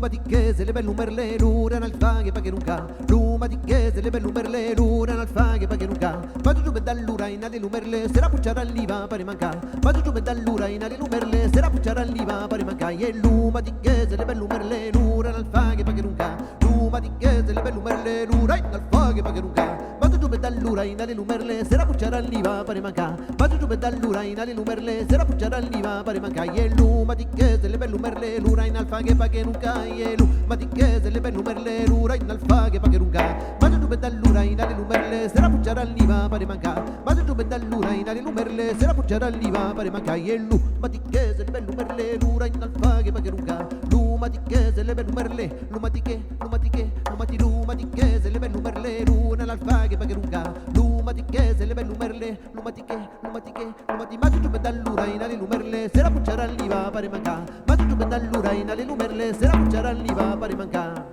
Luma di chiese, le belle merle, l'ura nel faghe paghe nunca. Luma di chiese, le belle merle, l'ura nel faghe paghe nunca. Vado giù dall'ura in alle lumerle, se la pucciara all'iva pare manca. Vado giù dall'ura in alle lumerle, se la pucciara all'iva pare manca. E luma di chiese, le belle merle, l'ura nel faghe paghe nunca. Luma di chiese, le belle merle, l'ura nel faghe paghe nunca. Vado giù dall'ura in alle lumerle, se la pucciara all'iva pare manca. Vado giù dall'ura in alle lumerle, se la pucciara all'iva pare manca. E luma di chiese, le belle merle, l'ura in alfaghe paghe nunca. E luma di chiese, le belle merle, l'ura in alfaghe paghe nunca. Vado giù dall'ura in alle lumerle, se la pucciara all'iva pare manca. Vado giù dall'ura in alle lumerle, se la pucciara all'iva pare manca. E luma di chiese, le belle merle, l'ura in alfaghe paghe nunca. Luma di chiese, le belle merle, luma di che, luma di che, luma di chiese, le belle merle, l'ura in alfaghe paghe nunca. Luma di chiese, le belle merle, luma di che, luma di che, luma di. Vado giù dall'ura in alle lumerle, se la pucciara all'iva pare manca. Vado giù dall'ura in alle lumerle, se la pucciara all'iva pare manca.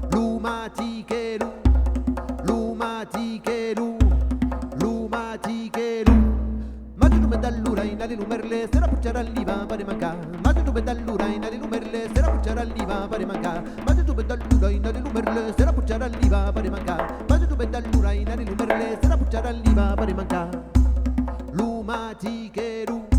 Lumatiche lu, lumatiche lu, lumatiche lu. Vado giù dall'ura in alle lumerle, se la pucciara all'iva pare manca. Vado giù dall'ura in alle lumerle, se la pucciara all'iva pare manca. Vado giù dall'ura in alle lumerle, se la pucciara all'iva pare manca. Vado giù dall'ura in alle lumerle, se la pucciara all'iva pare manca. Lumatiche lu.